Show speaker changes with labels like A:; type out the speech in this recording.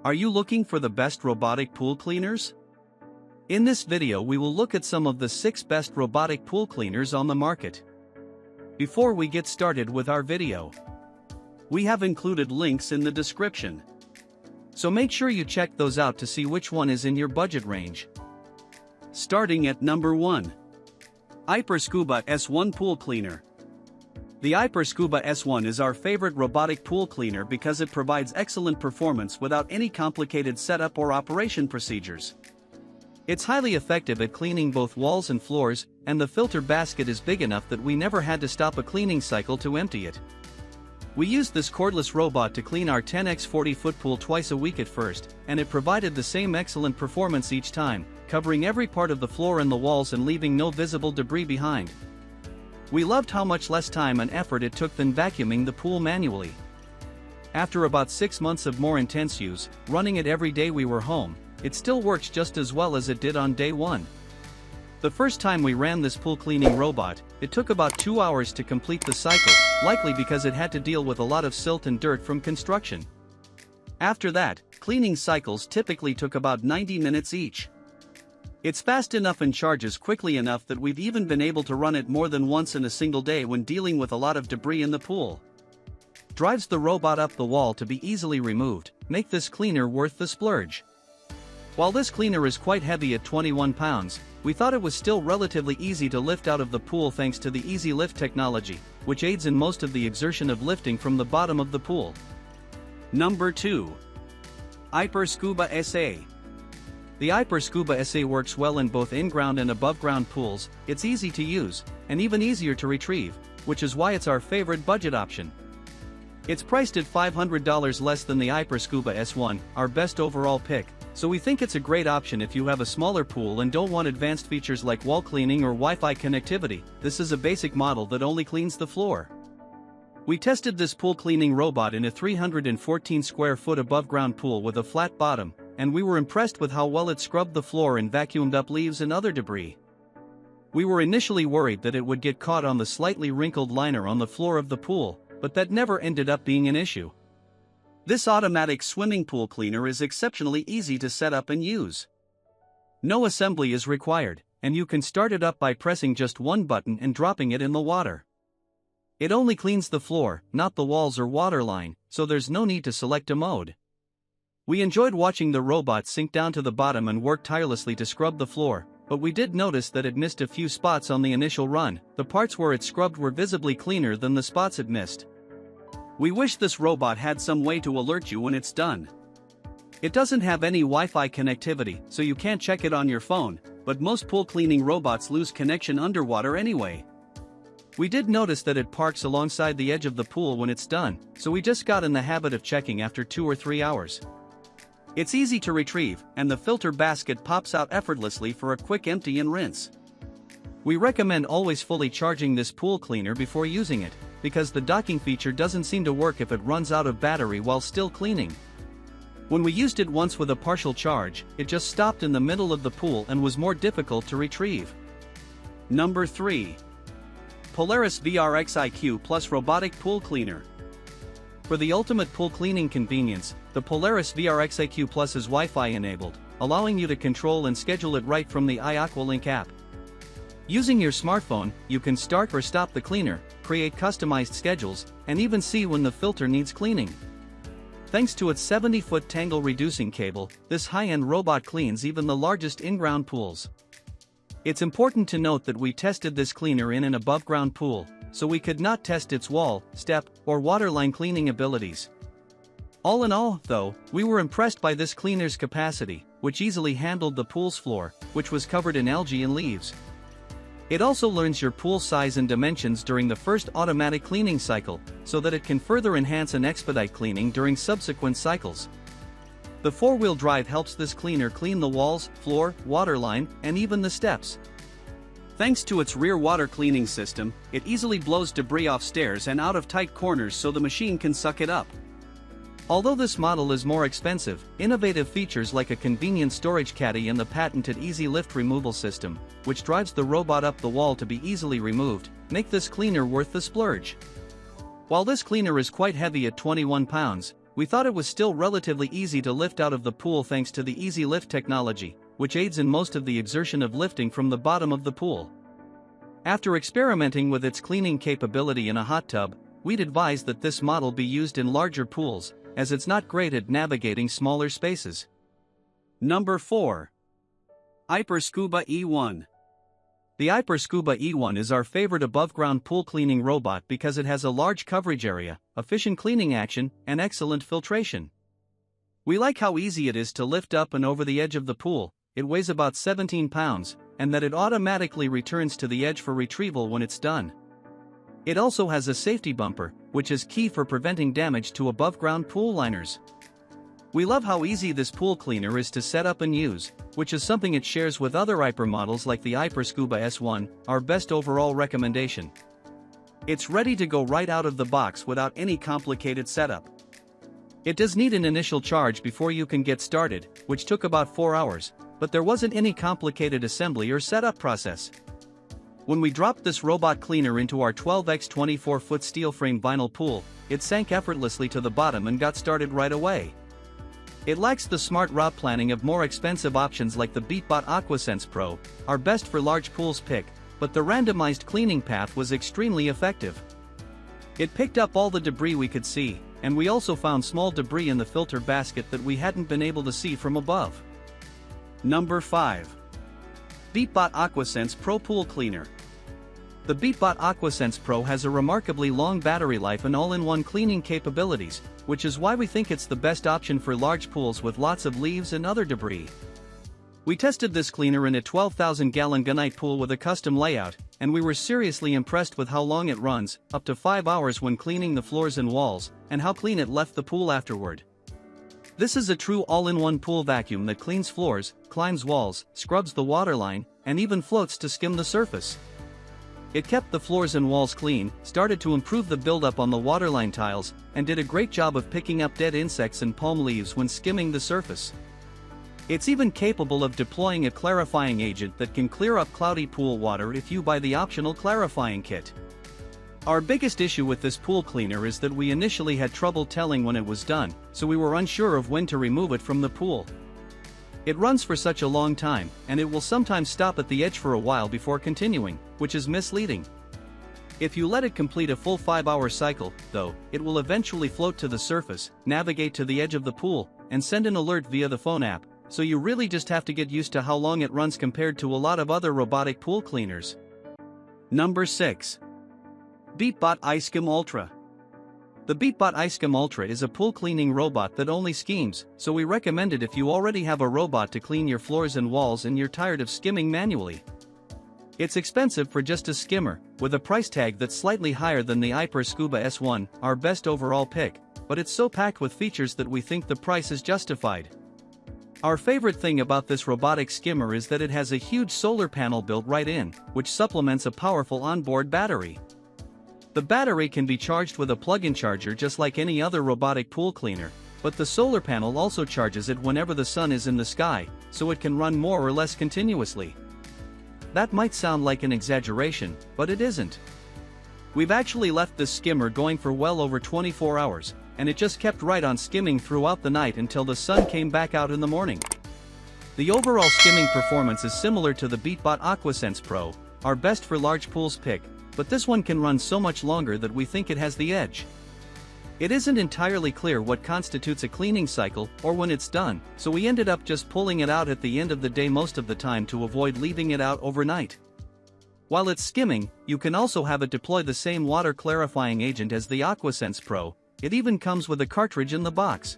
A: Are you looking for the best robotic pool cleaners? In this video we will look at some of the 6 best robotic pool cleaners on the market. Before we get started with our video, we have included links in the description. So make sure you check those out to see which one is in your budget range. Starting at number 1. Aiper Scuba S1 Pool Cleaner. The Aiper Scuba S1 is our favorite robotic pool cleaner because it provides excellent performance without any complicated setup or operation procedures. It's highly effective at cleaning both walls and floors, and the filter basket is big enough that we never had to stop a cleaning cycle to empty it. We used this cordless robot to clean our 10x40 foot pool twice a week at first, and it provided the same excellent performance each time, covering every part of the floor and the walls and leaving no visible debris behind. We loved how much less time and effort it took than vacuuming the pool manually. After about 6 months of more intense use, running it every day we were home, it still works just as well as it did on day 1. The first time we ran this pool cleaning robot, it took about 2 hours to complete the cycle, likely because it had to deal with a lot of silt and dirt from construction. After that, cleaning cycles typically took about 90 minutes each. It's fast enough and charges quickly enough that we've even been able to run it more than once in a single day when dealing with a lot of debris in the pool. Drives the robot up the wall to be easily removed, make this cleaner worth the splurge. While this cleaner is quite heavy at 21 pounds, we thought it was still relatively easy to lift out of the pool thanks to the easy lift technology, which aids in most of the exertion of lifting from the bottom of the pool. Number 2. Aiper Scuba SE. The Aiper Scuba SE works well in both in-ground and above-ground pools. It's easy to use, and even easier to retrieve, which is why it's our favorite budget option. It's priced at $500 less than the Aiper Scuba S1, our best overall pick, so we think it's a great option if you have a smaller pool and don't want advanced features like wall cleaning or Wi-Fi connectivity. This is a basic model that only cleans the floor. We tested this pool cleaning robot in a 314 square foot above-ground pool with a flat bottom, and we were impressed with how well it scrubbed the floor and vacuumed up leaves and other debris. We were initially worried that it would get caught on the slightly wrinkled liner on the floor of the pool, but that never ended up being an issue. This automatic swimming pool cleaner is exceptionally easy to set up and use. No assembly is required, and you can start it up by pressing just one button and dropping it in the water. It only cleans the floor, not the walls or waterline, so there's no need to select a mode. We enjoyed watching the robot sink down to the bottom and work tirelessly to scrub the floor, but we did notice that it missed a few spots on the initial run. The parts where it scrubbed were visibly cleaner than the spots it missed. We wish this robot had some way to alert you when it's done. It doesn't have any Wi-Fi connectivity, so you can't check it on your phone, but most pool cleaning robots lose connection underwater anyway. We did notice that it parks alongside the edge of the pool when it's done, so we just got in the habit of checking after 2 or 3 hours. It's easy to retrieve, and the filter basket pops out effortlessly for a quick empty and rinse. We recommend always fully charging this pool cleaner before using it, because the docking feature doesn't seem to work if it runs out of battery while still cleaning. When we used it once with a partial charge, it just stopped in the middle of the pool and was more difficult to retrieve. Number 3. Polaris VRX-IQ Plus Robotic Pool Cleaner. For the ultimate pool cleaning convenience, the Polaris VRX-IQ Plus is Wi-Fi enabled, allowing you to control and schedule it right from the iAquaLink app. Using your smartphone, you can start or stop the cleaner, create customized schedules, and even see when the filter needs cleaning. Thanks to its 70-foot tangle-reducing cable, this high-end robot cleans even the largest in-ground pools. It's important to note that we tested this cleaner in an above-ground pool, so we could not test its wall, step, or waterline cleaning abilities. All in all, though, we were impressed by this cleaner's capacity, which easily handled the pool's floor, which was covered in algae and leaves. It also learns your pool size and dimensions during the first automatic cleaning cycle, so that it can further enhance and expedite cleaning during subsequent cycles. The 4-wheel drive helps this cleaner clean the walls, floor, waterline, and even the steps. Thanks to its rear water cleaning system, it easily blows debris off stairs and out of tight corners so the machine can suck it up. Although this model is more expensive, innovative features like a convenient storage caddy and the patented easy lift removal system, which drives the robot up the wall to be easily removed, make this cleaner worth the splurge. While this cleaner is quite heavy at 21 pounds, we thought it was still relatively easy to lift out of the pool thanks to the easy lift technology, which aids in most of the exertion of lifting from the bottom of the pool. After experimenting with its cleaning capability in a hot tub, we'd advise that this model be used in larger pools, as it's not great at navigating smaller spaces. Number 4. Aiper Scuba E1. The Aiper Scuba E1 is our favorite above-ground pool cleaning robot because it has a large coverage area, efficient cleaning action, and excellent filtration. We like how easy it is to lift up and over the edge of the pool. It weighs about 17 pounds, and that it automatically returns to the edge for retrieval when it's done. It also has a safety bumper, which is key for preventing damage to above-ground pool liners. We love how easy this pool cleaner is to set up and use, which is something it shares with other Aiper models like the Aiper Scuba S1, our best overall recommendation. It's ready to go right out of the box without any complicated setup. It does need an initial charge before you can get started, which took about 4 hours, but there wasn't any complicated assembly or setup process. When we dropped this robot cleaner into our 12x 24-foot steel frame vinyl pool, it sank effortlessly to the bottom and got started right away. It lacks the smart route planning of more expensive options like the Beatbot AquaSense Pro, our best for large pools pick, but the randomized cleaning path was extremely effective. It picked up all the debris we could see, and we also found small debris in the filter basket that we hadn't been able to see from above. Number 5. Beatbot AquaSense Pro Pool Cleaner. The Beatbot AquaSense Pro has a remarkably long battery life and all-in-one cleaning capabilities, which is why we think it's the best option for large pools with lots of leaves and other debris. We tested this cleaner in a 12,000-gallon gunite pool with a custom layout, and we were seriously impressed with how long it runs, up to 5 hours when cleaning the floors and walls, and how clean it left the pool afterward. This is a true all-in-one pool vacuum that cleans floors, climbs walls, scrubs the waterline, and even floats to skim the surface. It kept the floors and walls clean, started to improve the buildup on the waterline tiles, and did a great job of picking up dead insects and palm leaves when skimming the surface. It's even capable of deploying a clarifying agent that can clear up cloudy pool water if you buy the optional clarifying kit. Our biggest issue with this pool cleaner is that we initially had trouble telling when it was done, so we were unsure of when to remove it from the pool. It runs for such a long time, and it will sometimes stop at the edge for a while before continuing, which is misleading. If you let it complete a full 5-hour cycle, though, it will eventually float to the surface, navigate to the edge of the pool, and send an alert via the phone app, so you really just have to get used to how long it runs compared to a lot of other robotic pool cleaners. Number 6. Beatbot iSkim Ultra. The Beatbot iSkim Ultra is a pool cleaning robot that only skims, so we recommend it if you already have a robot to clean your floors and walls and you're tired of skimming manually. It's expensive for just a skimmer, with a price tag that's slightly higher than the Aiper Scuba S1, our best overall pick, but it's so packed with features that we think the price is justified. Our favorite thing about this robotic skimmer is that it has a huge solar panel built right in, which supplements a powerful onboard battery. The battery can be charged with a plug-in charger just like any other robotic pool cleaner, but the solar panel also charges it whenever the sun is in the sky, so it can run more or less continuously. That might sound like an exaggeration, but it isn't. We've actually left this skimmer going for well over 24 hours, and it just kept right on skimming throughout the night until the sun came back out in the morning. The overall skimming performance is similar to the Beatbot AquaSense Pro, our best for large pools pick, but this one can run so much longer that we think it has the edge. It isn't entirely clear what constitutes a cleaning cycle or when it's done, so we ended up just pulling it out at the end of the day most of the time to avoid leaving it out overnight. While it's skimming, you can also have it deploy the same water clarifying agent as the AquaSense Pro. It even comes with a cartridge in the box.